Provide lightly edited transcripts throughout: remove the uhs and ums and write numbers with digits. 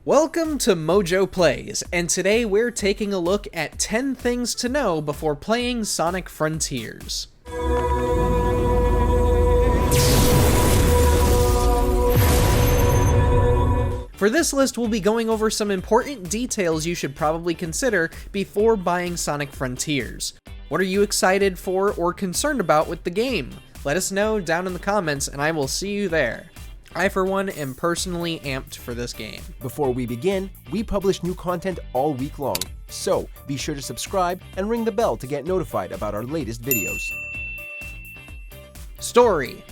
Welcome to MojoPlays, and today we're taking a look at 10 things to know before playing Sonic Frontiers. For this list, we'll be going over some important details you should probably consider before buying Sonic Frontiers. What are you excited for or concerned about with the game? Let us know down in the comments, and I will see you there. I, for one, am personally amped for this game. Before we begin, we publish new content all week long, so be sure to subscribe and ring the bell to get notified about our latest videos. Story.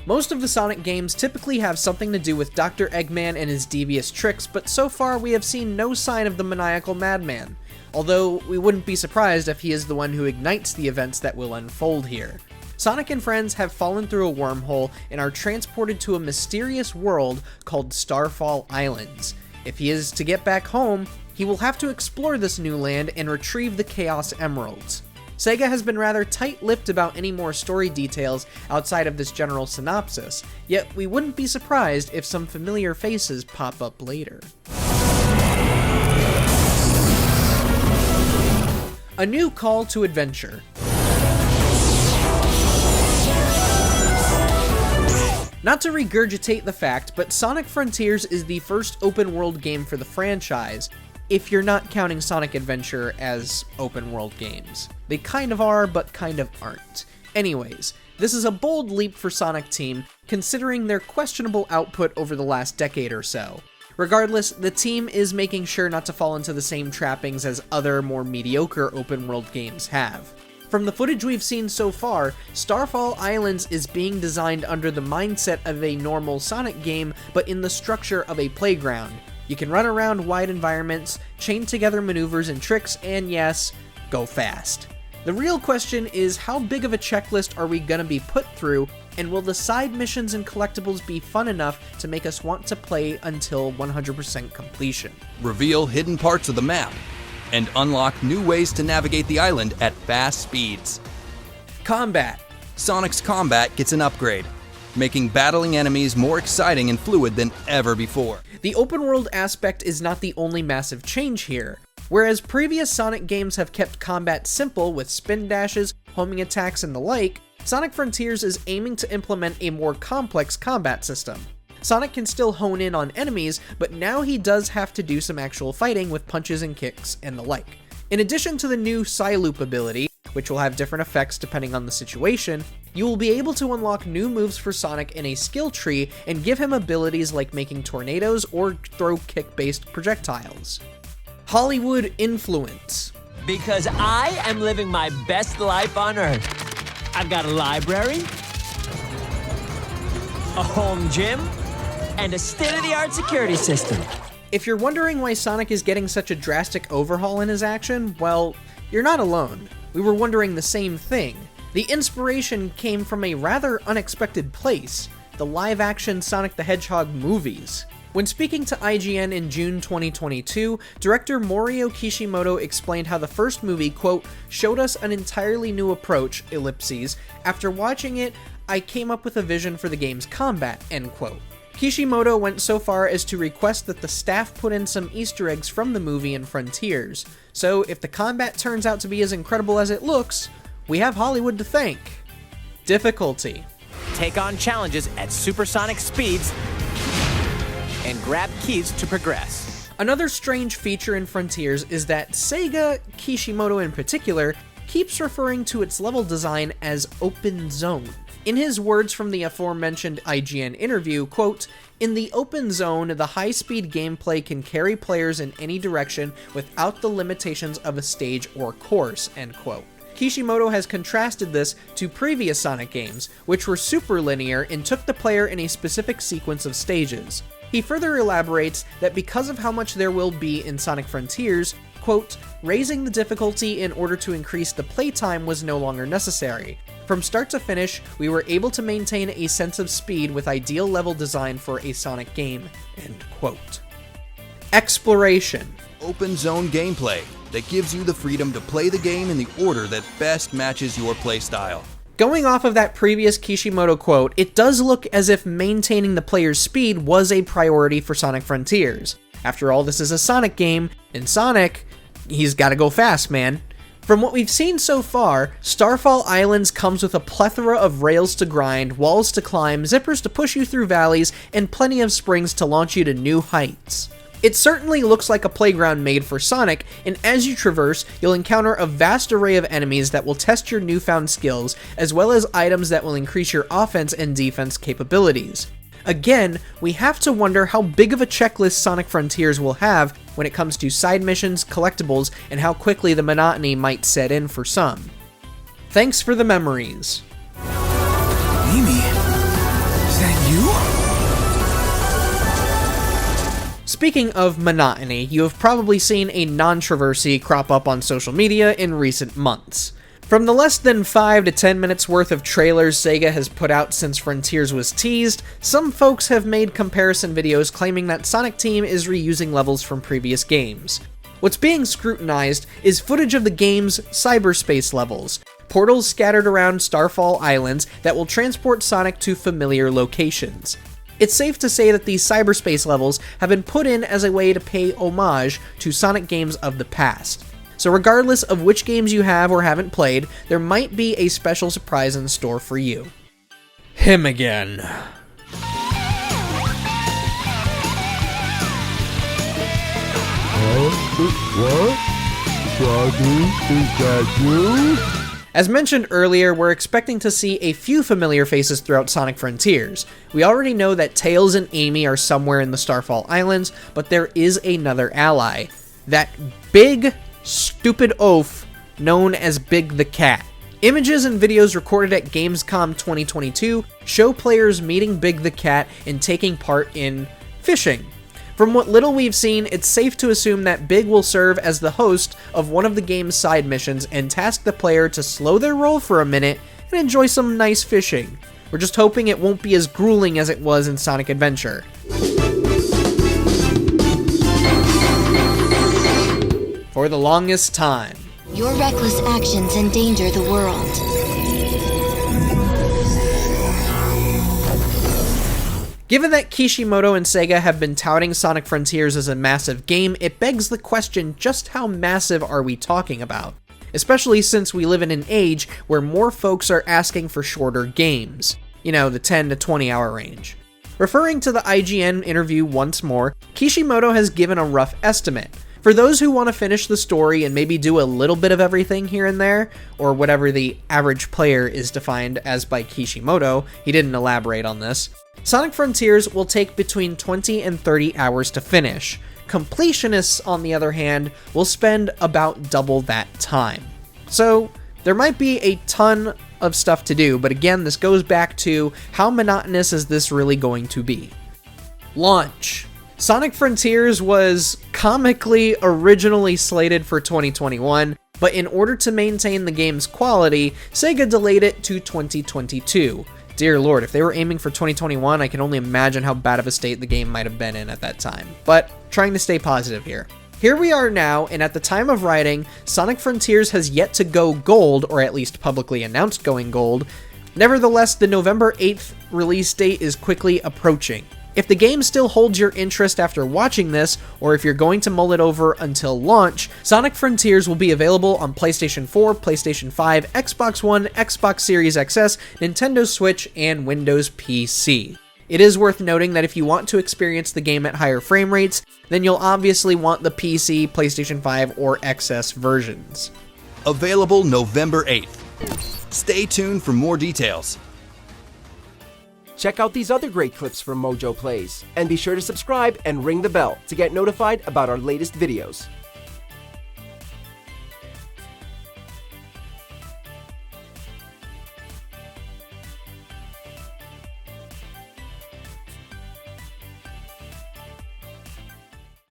Most of the Sonic games typically have something to do with Dr. Eggman and his devious tricks, but so far we have seen no sign of the maniacal madman. Although, we wouldn't be surprised if he is the one who ignites the events that will unfold here. Sonic and friends have fallen through a wormhole and are transported to a mysterious world called Starfall Islands. If he is to get back home, he will have to explore this new land and retrieve the Chaos Emeralds. Sega has been rather tight-lipped about any more story details outside of this general synopsis, yet we wouldn't be surprised if some familiar faces pop up later. A new call to adventure. Not to regurgitate the fact, but Sonic Frontiers is the first open-world game for the franchise, if you're not counting Sonic Adventure as open-world games. They kind of are, but kind of aren't. Anyways, this is a bold leap for Sonic Team, considering their questionable output over the last decade or so. Regardless, the team is making sure not to fall into the same trappings as other, more mediocre open-world games have. From the footage we've seen so far, Starfall Islands is being designed under the mindset of a normal Sonic game, but in the structure of a playground. You can run around wide environments, chain together maneuvers and tricks, and yes, go fast. The real question is, how big of a checklist are we gonna be put through, and will the side missions and collectibles be fun enough to make us want to play until 100% completion? Reveal hidden parts of the map, and unlock new ways to navigate the island at fast speeds. Combat. Sonic's combat gets an upgrade, making battling enemies more exciting and fluid than ever before. The open world aspect is not the only massive change here. Whereas previous Sonic games have kept combat simple with spin dashes, homing attacks, and the like, Sonic Frontiers is aiming to implement a more complex combat system. Sonic can still hone in on enemies, but now he does have to do some actual fighting with punches and kicks and the like. In addition to the new Psy-Loop ability, which will have different effects depending on the situation, you will be able to unlock new moves for Sonic in a skill tree and give him abilities like making tornadoes or throw kick-based projectiles. Hollywood influence. Because I am living my best life on Earth. I've got a library, a home gym, and a state-of-the-art security system. If you're wondering why Sonic is getting such a drastic overhaul in his action, well, you're not alone. We were wondering the same thing. The inspiration came from a rather unexpected place, the live-action Sonic the Hedgehog movies. When speaking to IGN in June 2022, director Morio Kishimoto explained how the first movie, quote, showed us an entirely new approach, ellipses. After watching it, I came up with a vision for the game's combat, end quote. Kishimoto went so far as to request that the staff put in some Easter eggs from the movie in Frontiers. So if the combat turns out to be as incredible as it looks, we have Hollywood to thank. Difficulty. Take on challenges at supersonic speeds and grab keys to progress. Another strange feature in Frontiers is that Sega, Kishimoto in particular, keeps referring to its level design as open zone. In his words from the aforementioned IGN interview, quote, in the open zone, the high-speed gameplay can carry players in any direction without the limitations of a stage or course, end quote. Kishimoto has contrasted this to previous Sonic games, which were super linear and took the player in a specific sequence of stages. He further elaborates that because of how much there will be in Sonic Frontiers, quote, raising the difficulty in order to increase the playtime was no longer necessary. From start to finish, we were able to maintain a sense of speed with ideal level design for a Sonic game, end quote. Exploration. Open zone gameplay that gives you the freedom to play the game in the order that best matches your playstyle. Going off of that previous Kishimoto quote, it does look as if maintaining the player's speed was a priority for Sonic Frontiers. After all, this is a Sonic game, and Sonic, he's gotta go fast, man. From what we've seen so far, Starfall Islands comes with a plethora of rails to grind, walls to climb, zippers to push you through valleys, and plenty of springs to launch you to new heights. It certainly looks like a playground made for Sonic, and as you traverse, you'll encounter a vast array of enemies that will test your newfound skills, as well as items that will increase your offense and defense capabilities. Again, we have to wonder how big of a checklist Sonic Frontiers will have when it comes to side missions, collectibles, and how quickly the monotony might set in for some. Thanks for the memories. Amy, is that you? Speaking of monotony, you have probably seen a non-controversy crop up on social media in recent months. From the less than 5 to 10 minutes worth of trailers Sega has put out since Frontiers was teased, some folks have made comparison videos claiming that Sonic Team is reusing levels from previous games. What's being scrutinized is footage of the game's cyberspace levels, portals scattered around Starfall Islands that will transport Sonic to familiar locations. It's safe to say that these cyberspace levels have been put in as a way to pay homage to Sonic games of the past. So regardless of which games you have or haven't played, there might be a special surprise in store for you. Him again. What? Froggy, is that you? As mentioned earlier, we're expecting to see a few familiar faces throughout Sonic Frontiers. We already know that Tails and Amy are somewhere in the Starfall Islands, but there is another ally. That big, stupid oaf known as Big the Cat. Images and videos recorded at Gamescom 2022 show players meeting Big the Cat and taking part in fishing. From what little we've seen, it's safe to assume that Big will serve as the host of one of the game's side missions and task the player to slow their roll for a minute and enjoy some nice fishing. We're just hoping it won't be as grueling as it was in Sonic Adventure. For the longest time. Your reckless actions endanger the world. Given that Kishimoto and Sega have been touting Sonic Frontiers as a massive game, it begs the question, just how massive are we talking about? Especially since we live in an age where more folks are asking for shorter games. You know, the 10 to 20 hour range. Referring to the IGN interview once more, Kishimoto has given a rough estimate. For those who want to finish the story and maybe do a little bit of everything here and there, or whatever the average player is defined as by Kishimoto, he didn't elaborate on this, Sonic Frontiers will take between 20 and 30 hours to finish. Completionists, on the other hand, will spend about double that time. So, there might be a ton of stuff to do, but again, this goes back to how monotonous is this really going to be? Launch. Sonic Frontiers was comically originally slated for 2021, but in order to maintain the game's quality, Sega delayed it to 2022. Dear Lord, if they were aiming for 2021, I can only imagine how bad of a state the game might have been in at that time. But trying to stay positive here. Here we are now, and at the time of writing, Sonic Frontiers has yet to go gold, or at least publicly announced going gold. Nevertheless, the November 8th release date is quickly approaching. If the game still holds your interest after watching this, or if you're going to mull it over until launch, Sonic Frontiers will be available on PlayStation 4, PlayStation 5, Xbox One, Xbox Series XS, Nintendo Switch, and Windows PC. It is worth noting that if you want to experience the game at higher frame rates, then you'll obviously want the PC, PlayStation 5, or XS versions. Available November 8th. Stay tuned for more details. Check out these other great clips from MojoPlays, and be sure to subscribe and ring the bell to get notified about our latest videos.